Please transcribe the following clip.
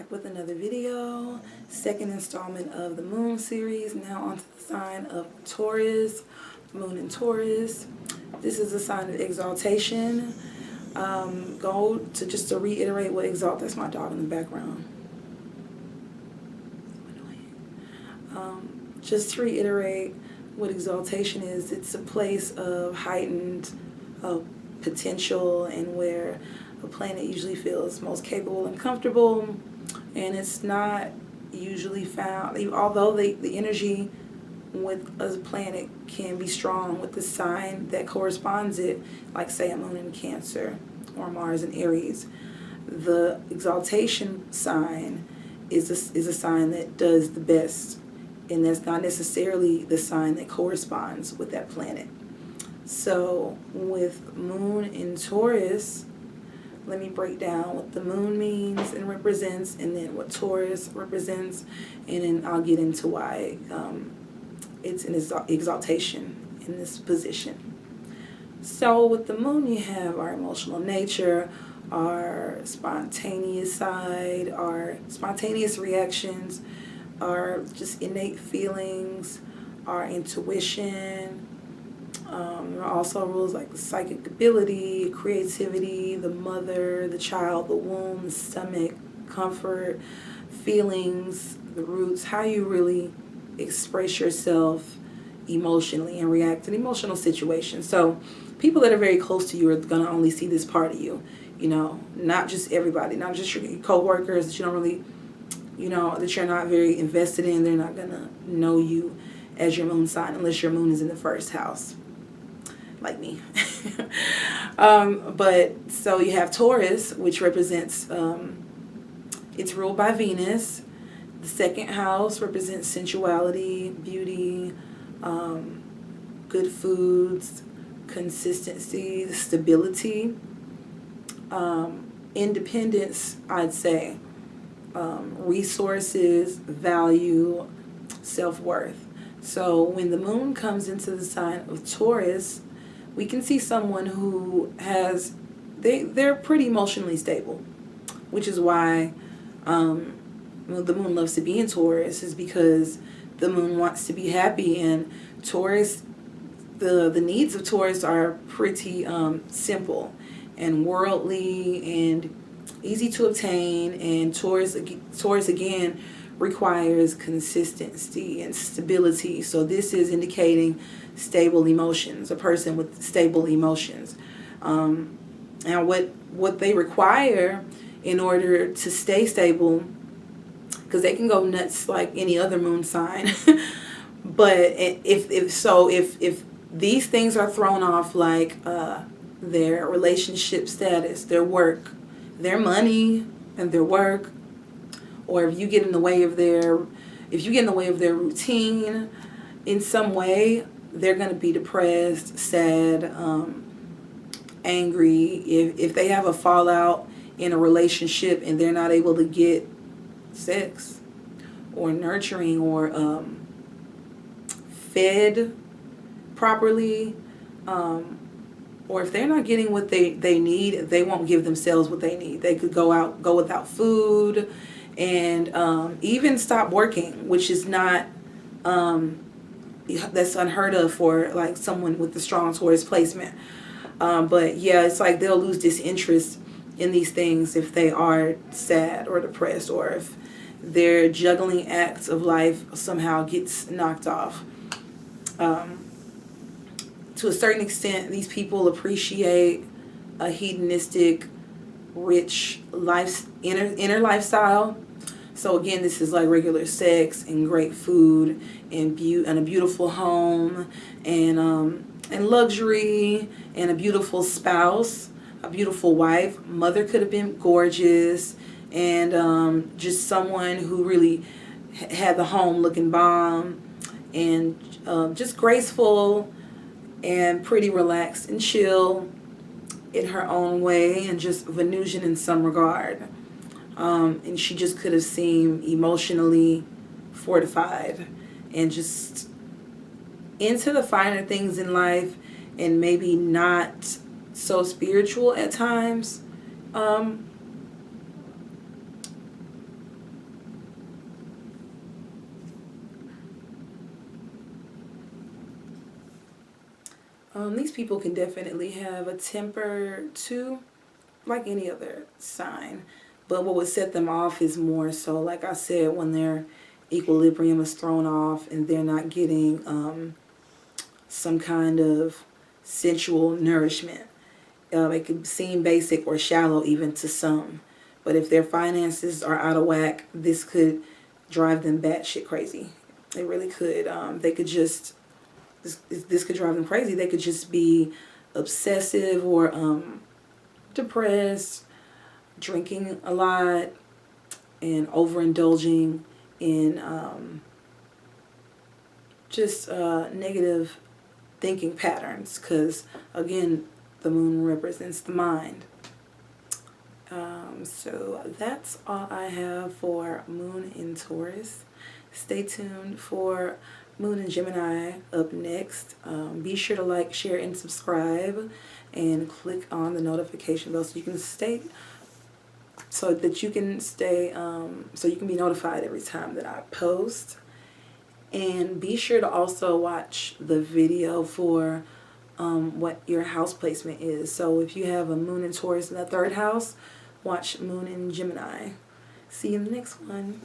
back with another video, second installment of the moon series. Now onto the sign of Taurus, moon in Taurus. This is a sign of exaltation. Just to reiterate what that's my dog in the background. Just to reiterate what exaltation is, it's a place of heightened potential and where a planet usually feels most capable and comfortable, and it's not usually found, although the energy with a planet can be strong with the sign that corresponds it, like say a moon in Cancer or Mars in Aries. The exaltation sign is a sign that does the best, and that's not necessarily the sign that corresponds with that planet. So with moon in Taurus, let me break down what the moon means and represents, and then what Taurus represents, and then I'll get into why it's an exaltation in this position. So with the moon, you have our emotional nature, our spontaneous side, our spontaneous reactions, our just innate feelings, our intuition. There are also rules like the psychic ability, creativity, the mother, the child, the womb, the stomach, comfort, feelings, the roots, how you really express yourself emotionally and react in emotional situations. So people that are very close to you are going to only see this part of you, not just everybody, not just your co-workers that you don't really, that you're not very invested in. They're not going to know you as your moon sign unless your moon is in the first house, like me. But so you have Taurus, which represents, it's ruled by Venus. The second house represents sensuality, beauty, good foods, consistency, stability, independence, I'd say, resources, value, self-worth. So when the moon comes into the sign of Taurus, we can see someone who they're pretty emotionally stable, which is why the moon loves to be in Taurus, is because the moon wants to be happy. And Taurus, the needs of Taurus are pretty simple and worldly and easy to obtain. And Taurus again requires consistency and stability. So this is indicating stable emotions, a person with stable emotions. And what they require in order to stay stable, because they can go nuts like any other moon sign, but if these things are thrown off, like their relationship status, their work, their money, and their work, or if you get in the way of their routine in some way, they're going to be depressed, sad, angry. If they have a fallout in a relationship and they're not able to get sex or nurturing or fed properly, or if they're not getting what they need, they won't give themselves what they need. They could go without food, and even stop working, which is not that's unheard of for like someone with the strong Taurus placement. But yeah, it's like they'll lose disinterest in these things if they are sad or depressed, or if their juggling acts of life somehow gets knocked off. To a certain extent, these people appreciate a hedonistic, rich inner lifestyle. So again, this is like regular sex and great food and a beautiful home and luxury and a beautiful spouse, a beautiful wife. Mother could have been gorgeous, and just someone who really had the home looking bomb, and just graceful and pretty relaxed and chill in her own way, and just Venusian in some regard. And she just could have seemed emotionally fortified and just into the finer things in life, and maybe not so spiritual at times. These people can definitely have a temper too, like any other sign. But what would set them off is more so, like I said, when their equilibrium is thrown off and they're not getting some kind of sensual nourishment. It could seem basic or shallow even to some. But if their finances are out of whack, this could drive them batshit crazy. It really could. They could just, this could drive them crazy. They could just be obsessive or depressed, drinking a lot, and overindulging in just negative thinking patterns. Because, again, the moon represents the mind. So that's all I have for Moon in Taurus. Stay tuned for Moon in Gemini up next. Be sure to like, share, and subscribe, and click on the notification bell so you can stay so you can be notified every time that I post. And be sure to also watch the video for what your house placement is. So if you have a Moon in Taurus in the 3rd house, watch Moon in Gemini. See you in the next one.